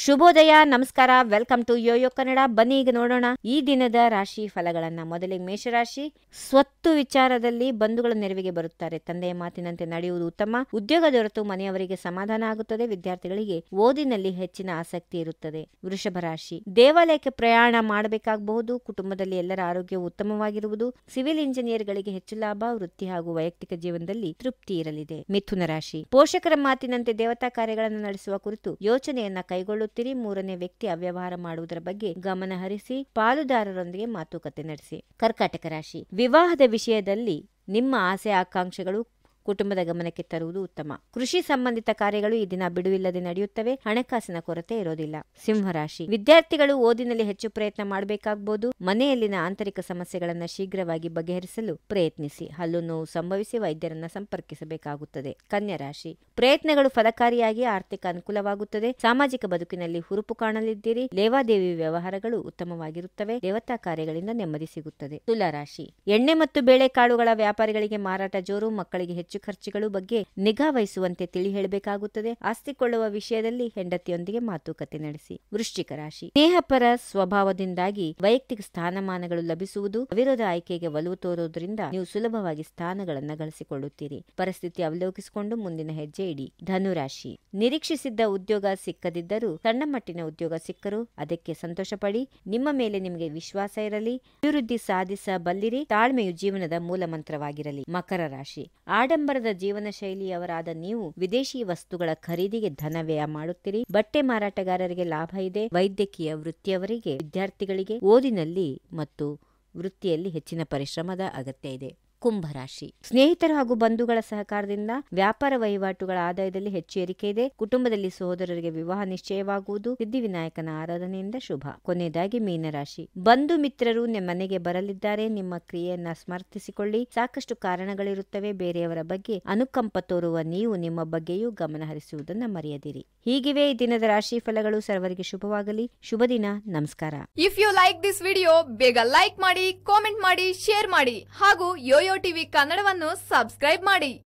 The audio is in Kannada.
ಶುಭೋದಯ, ನಮಸ್ಕಾರ. Welcome to YoYo Kannada. ಬನ್ನಿ ಈಗ ನೋಡೋಣ ಈ ದಿನದ ರಾಶಿ ಫಲಗಳನ್ನ. ಮೊದಲಿಗೆ ಮೇಷರಾಶಿ. ಸ್ವತ್ತು ವಿಚಾರದಲ್ಲಿ ಬಂಧುಗಳ ನೆರವಿಗೆ ಬರುತ್ತಾರೆ. ತಂದೆಯ ಮಾತಿನಂತೆ ನಡೆಯುವುದು ಉತ್ತಮ. ಉದ್ಯೋಗ ದೊರೆತು ಮನೆಯವರಿಗೆ ಸಮಾಧಾನ ಆಗುತ್ತದೆ. ವಿದ್ಯಾರ್ಥಿಗಳಿಗೆ ಓದಿನಲ್ಲಿ ಹೆಚ್ಚಿನ ಆಸಕ್ತಿ ಇರುತ್ತದೆ. ವೃಷಭ ರಾಶಿ. ದೇವಾಲಯಕ್ಕೆ ಪ್ರಯಾಣ ಮಾಡಬೇಕಾಗಬಹುದು. ಕುಟುಂಬದಲ್ಲಿ ಎಲ್ಲರ ಆರೋಗ್ಯವು ಉತ್ತಮವಾಗಿರುವುದು. ಸಿವಿಲ್ ಇಂಜಿನಿಯರ್ಗಳಿಗೆ ಹೆಚ್ಚು ಲಾಭ. ವೃತ್ತಿ ಹಾಗೂ ವೈಯಕ್ತಿಕ ಜೀವನದಲ್ಲಿ ತೃಪ್ತಿ ಇರಲಿದೆ. ಮಿಥುನ ರಾಶಿ. ಪೋಷಕರ ಮಾತಿನಂತೆ ದೇವತಾ ಕಾರ್ಯಗಳನ್ನು ನಡೆಸುವ ಕುರಿತು ಯೋಚನೆಯನ್ನ ಕೈಗೊಳ್ಳುತ್ತೀರಿ. ಮೂರನೇ ವ್ಯಕ್ತಿ ಅವ್ಯವಹಾರ ಮಾಡುವುದರ ಬಗ್ಗೆ ಗಮನ ಹರಿಸಿ ಪಾಲುದಾರರೊಂದಿಗೆ ಮಾತುಕತೆ ನಡೆಸಿ. ಕರ್ಕಾಟಕ ರಾಶಿ. ವಿವಾಹದ ವಿಷಯದಲ್ಲಿ ನಿಮ್ಮ ಆಸೆ ಆಕಾಂಕ್ಷೆಗಳು ಕುಟುಂಬದ ಗಮನಕ್ಕೆ ತರುವುದು ಉತ್ತಮ. ಕೃಷಿ ಸಂಬಂಧಿತ ಕಾರ್ಯಗಳು ಈ ದಿನ ಬಿಡುವಿಲ್ಲದೆ ನಡೆಯುತ್ತವೆ. ಹಣಕಾಸಿನ ಕೊರತೆ ಇರೋದಿಲ್ಲ. ಸಿಂಹರಾಶಿ. ವಿದ್ಯಾರ್ಥಿಗಳು ಓದಿನಲ್ಲಿ ಹೆಚ್ಚು ಪ್ರಯತ್ನ ಮಾಡಬೇಕಾಗಬಹುದು. ಮನೆಯಲ್ಲಿನ ಆಂತರಿಕ ಸಮಸ್ಯೆಗಳನ್ನು ಶೀಘ್ರವಾಗಿ ಬಗೆಹರಿಸಲು ಪ್ರಯತ್ನಿಸಿ. ಹಲ್ಲು ನೋವು ಸಂಭವಿಸಿ ವೈದ್ಯರನ್ನ ಸಂಪರ್ಕಿಸಬೇಕಾಗುತ್ತದೆ. ಕನ್ಯಾ ರಾಶಿ. ಪ್ರಯತ್ನಗಳು ಫಲಕಾರಿಯಾಗಿ ಆರ್ಥಿಕ ಅನುಕೂಲವಾಗುತ್ತದೆ. ಸಾಮಾಜಿಕ ಬದುಕಿನಲ್ಲಿ ಹುರುಪು ಕಾಣಲಿದ್ದೀರಿ. ಲೇವಾದೇವಿ ವ್ಯವಹಾರಗಳು ಉತ್ತಮವಾಗಿರುತ್ತವೆ. ದೇವತಾ ಕಾರ್ಯಗಳಿಂದ ನೆಮ್ಮದಿ ಸಿಗುತ್ತದೆ. ತುಲಾ ರಾಶಿ. ಎಣ್ಣೆ ಮತ್ತು ಬೇಳೆಕಾಳುಗಳ ವ್ಯಾಪಾರಿಗಳಿಗೆ ಮಾರಾಟ ಜೋರು. ಮಕ್ಕಳಿಗೆ ಹೆಚ್ಚು ಖರ್ಚುಗಳು ಬಗ್ಗೆ ನಿಗಾ ವಹಿಸುವಂತೆ ತಿಳಿ ಹೇಳಬೇಕಾಗುತ್ತದೆ. ಆಸ್ತಿ ಕೊಳ್ಳುವ ವಿಷಯದಲ್ಲಿ ಹೆಂಡತಿಯೊಂದಿಗೆ ಮಾತುಕತೆ ನಡೆಸಿ. ವೃಶ್ಚಿಕ ರಾಶಿ. ಸ್ನೇಹಪರ ಸ್ವಭಾವದಿಂದಾಗಿ ವೈಯಕ್ತಿಕ ಸ್ಥಾನಮಾನಗಳು ಲಭಿಸುವುದು. ಅವಿರೋಧ ಆಯ್ಕೆಗೆ ಒಲವು ತೋರುವುದರಿಂದ ನೀವು ಸುಲಭವಾಗಿ ಸ್ಥಾನಗಳನ್ನು ಗಳಿಸಿಕೊಳ್ಳುತ್ತೀರಿ. ಪರಿಸ್ಥಿತಿ ಅವಲೋಕಿಸಿಕೊಂಡು ಮುಂದಿನ ಹೆಜ್ಜೆ ಇಡಿ. ಧನುರಾಶಿ. ನಿರೀಕ್ಷಿಸಿದ್ದ ಉದ್ಯೋಗ ಸಿಕ್ಕದಿದ್ದರೂ ಸಣ್ಣ ಮಟ್ಟಿನ ಉದ್ಯೋಗ ಸಿಕ್ಕರು ಅದಕ್ಕೆ ಸಂತೋಷ ಪಡಿ. ನಿಮ್ಮ ಮೇಲೆ ನಿಮಗೆ ವಿಶ್ವಾಸ ಇರಲಿ. ಅಭಿವೃದ್ಧಿ ಸಾಧಿಸಬಲ್ಲಿರಿ. ತಾಳ್ಮೆಯು ಜೀವನದ ಮೂಲ ಮಂತ್ರವಾಗಿರಲಿ. ಮಕರ ರಾಶಿ. ಆಡಂಬರದ ಜೀವನ ಶೈಲಿಯವರಾದ ನೀವು ವಿದೇಶಿ ವಸ್ತುಗಳ ಖರೀದಿಗೆ ಧನ ವ್ಯಯ ಮಾಡುತ್ತೀರಿ. ಬಟ್ಟೆ ಮಾರಾಟಗಾರರಿಗೆ ಲಾಭ ಇದೆ. ವೈದ್ಯಕೀಯ ವೃತ್ತಿಯವರಿಗೆ, ವಿದ್ಯಾರ್ಥಿಗಳಿಗೆ ಓದಿನಲ್ಲಿ ಮತ್ತು ವೃತ್ತಿಯಲ್ಲಿ ಹೆಚ್ಚಿನ ಪರಿಶ್ರಮದ ಅಗತ್ಯ ಇದೆ. ಕುಂಭರಾಶಿ. ಸ್ನೇಹಿತರು ಹಾಗೂ ಬಂಧುಗಳ ಸಹಕಾರದಿಂದ ವ್ಯಾಪಾರ ವಹಿವಾಟುಗಳ ಆದಾಯದಲ್ಲಿ ಹೆಚ್ಚು ಏರಿಕೆ ಇದೆ. ಕುಟುಂಬದಲ್ಲಿ ಸಹೋದರರಿಗೆ ವಿವಾಹ ನಿಶ್ಚಯವಾಗುವುದು. ಸಿದ್ಧಿವಿನಾಯಕನ ಆರಾಧನೆಯಿಂದ ಶುಭ. ಕೊನೆಯದಾಗಿ ಮೀನರಾಶಿ. ಬಂಧು ಮಿತ್ರರು ನಿಮ್ಮ ಮನೆಗೆ ಬರಲಿದ್ದಾರೆ. ನಿಮ್ಮ ಕ್ರಿಯೆಯನ್ನ ಸ್ಮರ್ತಿಸಿಕೊಳ್ಳಿ. ಸಾಕಷ್ಟು ಕಾರಣಗಳಿರುತ್ತವೆ. ಬೇರೆಯವರ ಬಗ್ಗೆ ಅನುಕಂಪ ತೋರುವ ನೀವು ನಿಮ್ಮ ಬಗ್ಗೆಯೂ ಗಮನ ಹರಿಸುವುದನ್ನು ಮರೆಯದಿರಿ. ಹೀಗಿವೆ ಈ ದಿನದ ರಾಶಿ ಫಲಗಳು. ಸರ್ವರಿಗೆ ಶುಭವಾಗಲಿ. ಶುಭ ದಿನ. ನಮಸ್ಕಾರ. If you like this video, ಬೇಗ ಲೈಕ್ ಮಾಡಿ, ಕಾಮೆಂಟ್ ಮಾಡಿ, ಶೇರ್ ಮಾಡಿ ಹಾಗೂ ಯೋಯೋ ಟಿವಿ ಕನ್ನಡವನ್ನು ಸಬ್ಸ್ಕ್ರೈಬ್ ಮಾಡಿ.